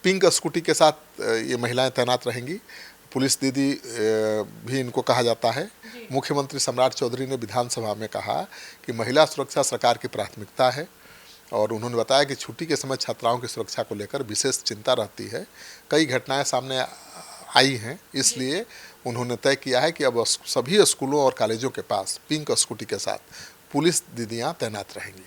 Pink scooty के साथ ये महिलाएं तैनात रहेंगी। पुलिस दीदी भी इनको कहा जाता है। मुख्यमंत्री सम्राट चौधरी ने विधानसभा में कहा कि महिला सुरक्षा सरकार की प्राथमिकता है और उन्होंने बताया कि छुट्टी के समय छात्राओं की सुरक्षा को लेकर विशेष चिंता रहती है। कई घटनाएं सामने आई हैं, इसलिए उन्होंने तय किया है कि अब सभी स्कूलों और कॉलेजों के पास पिंक स्कूटी के साथ पुलिस दीदियां तैनात रहेंगी।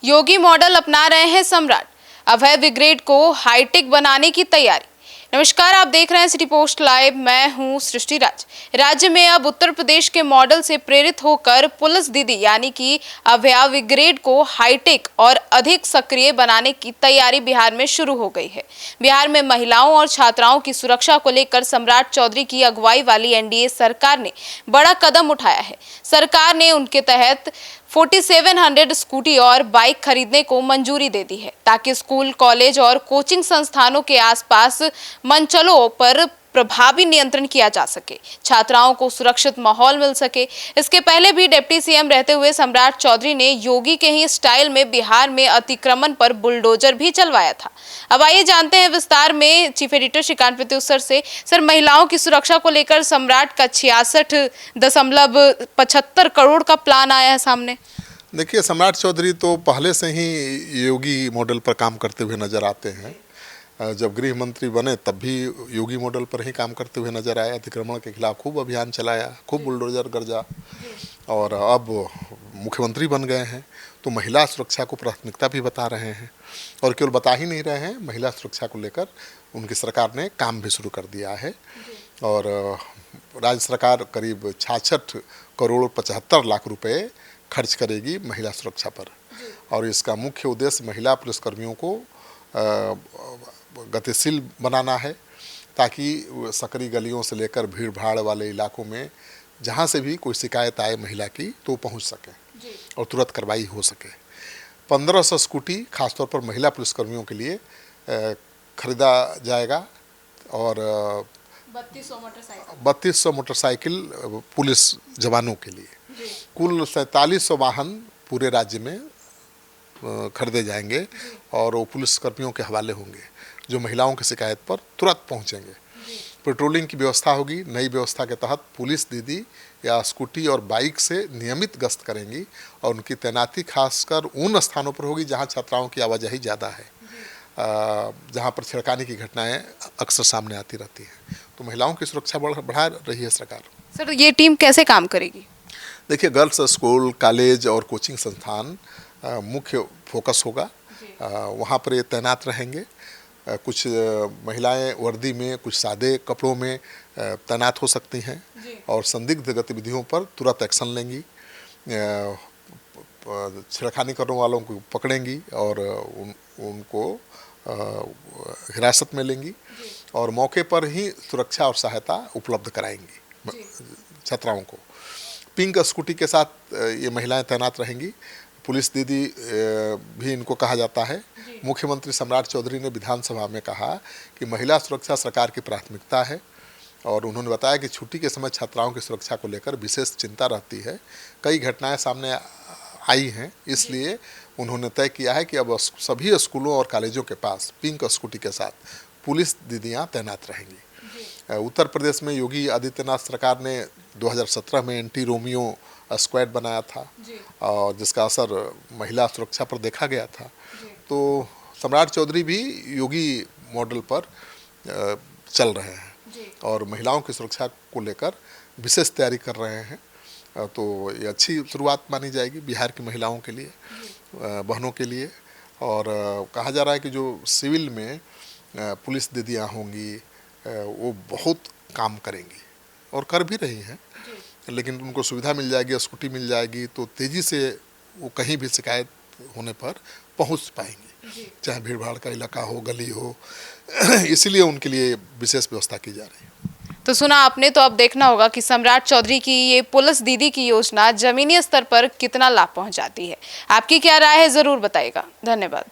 योगी मॉडल अपना रहे हैं सम्राट, अभय ब्रिगेड को हाईटेक बनाने की तैयारी। नमस्कार, आप देख रहे हैं सिटी पोस्ट लाइव। मैं हूं सृष्टि राज। राज्य में अब उत्तर प्रदेश के मॉडल से प्रेरित होकर पुलिस दीदी यानी कि अभय ब्रिगेड को हाईटेक और अधिक सक्रिय बनाने की तैयारी बिहार में शुरू हो गई है। बिहार में महिलाओं और छात्राओं की सुरक्षा को लेकर सम्राट चौधरी की अगुवाई वाली एनडीए सरकार ने बड़ा कदम उठाया है। सरकार ने उनके तहत 4700 स्कूटी और बाइक खरीदने को मंजूरी दे दी है ताकि स्कूल, कॉलेज और कोचिंग संस्थानों के आसपास मंचलों पर प्रभावी नियंत्रण किया जा सके, छात्राओं को सुरक्षित माहौल मिल सके। इसके पहले भी डिप्टी सीएम रहते हुए सम्राट चौधरी ने योगी के ही स्टाइल में बिहार में अतिक्रमण पर बुलडोजर भी चलवाया था। अब आइए जानते हैं विस्तार में चीफ एडिटर श्रीकांत प्रत्युत्तर से। सर, महिलाओं की सुरक्षा को लेकर सम्राट का 66.75 करोड़ का प्लान आया है सामने। देखिए, सम्राट चौधरी तो पहले से ही योगी मॉडल पर काम करते हुए नजर आते हैं। जब गृह मंत्री बने तब भी योगी मॉडल पर ही काम करते हुए नजर आए। अतिक्रमण के खिलाफ खूब अभियान चलाया, खूब बुलडोजर गरजा, और अब मुख्यमंत्री बन गए हैं तो महिला सुरक्षा को प्राथमिकता भी बता रहे हैं। और केवल बता ही नहीं रहे हैं, महिला सुरक्षा को लेकर उनकी सरकार ने काम भी शुरू कर दिया है। और राज्य सरकार करीब 66 करोड़ 75 लाख रुपए खर्च करेगी महिला सुरक्षा पर। और इसका मुख्य उद्देश्य महिला पुलिसकर्मियों को गतिशील बनाना है ताकि सकरी गलियों से लेकर भीड़ भाड़ वाले इलाकों में जहां से भी कोई शिकायत आए महिला की तो पहुंच सके और तुरंत कार्रवाई हो सके। 1500 स्कूटी खासतौर पर महिला पुलिसकर्मियों के लिए खरीदा जाएगा और 3200 मोटरसाइकिल पुलिस जवानों के लिए। कुल 4700 वाहन पूरे राज्य में खरीदे जाएंगे और वो पुलिसकर्मियों के हवाले होंगे जो महिलाओं की शिकायत पर तुरंत पहुंचेंगे। पेट्रोलिंग की व्यवस्था होगी। नई व्यवस्था के तहत पुलिस दीदी या स्कूटी और बाइक से नियमित गश्त करेंगी और उनकी तैनाती खासकर उन स्थानों पर होगी जहां छात्राओं की आवाजाही ज़्यादा है, जहां पर छिड़काने की घटनाएं अक्सर सामने आती रहती हैं। तो महिलाओं की सुरक्षा बढ़ा रही है सरकार। सर, ये टीम कैसे काम करेगी? देखिए, गर्ल्स स्कूल, कॉलेज और कोचिंग संस्थान मुख्य फोकस होगा। वहाँ पर ये तैनात रहेंगे। कुछ महिलाएं वर्दी में, कुछ सादे कपड़ों में तैनात हो सकती हैं और संदिग्ध गतिविधियों पर तुरंत एक्शन लेंगी, छेड़खानी करने वालों को पकड़ेंगी और उनको हिरासत में लेंगी और मौके पर ही सुरक्षा और सहायता उपलब्ध कराएंगी छात्राओं को। पिंक स्कूटी के साथ ये महिलाएं तैनात रहेंगी। पुलिस दीदी भी इनको कहा जाता है। मुख्यमंत्री सम्राट चौधरी ने विधानसभा में कहा कि महिला सुरक्षा सरकार की प्राथमिकता है और उन्होंने बताया कि छुट्टी के समय छात्राओं की सुरक्षा को लेकर विशेष चिंता रहती है। कई घटनाएं सामने आई हैं, इसलिए उन्होंने तय किया है कि अब सभी स्कूलों और कॉलेजों के पास पिंक स्कूटी के साथ पुलिस दीदियां तैनात रहेंगी। उत्तर प्रदेश में योगी आदित्यनाथ सरकार ने 2017 में एंटी रोमियो स्क्वाड बनाया था और जिसका असर महिला सुरक्षा पर देखा गया था। तो सम्राट चौधरी भी योगी मॉडल पर चल रहे हैं और महिलाओं की सुरक्षा को लेकर विशेष तैयारी कर रहे हैं। तो ये अच्छी शुरुआत मानी जाएगी बिहार की महिलाओं के लिए, बहनों के लिए। और कहा जा रहा है कि जो सिविल में पुलिस दीदियाँ होंगी वो बहुत काम करेंगी और कर भी रही हैं, लेकिन उनको सुविधा मिल जाएगी, स्कूटी मिल जाएगी तो तेज़ी से वो कहीं भी शिकायत होने पर पहुंच पाएंगी, चाहे भीड़ भाड़ का इलाका हो, गली हो। इसीलिए उनके लिए विशेष व्यवस्था की जा रही है। तो सुना आपने, तो अब देखना होगा कि सम्राट चौधरी की ये पुलिस दीदी की योजना जमीनी स्तर पर कितना लाभ पहुंचाती है। आपकी क्या राय है, ज़रूर बताइएगा। धन्यवाद।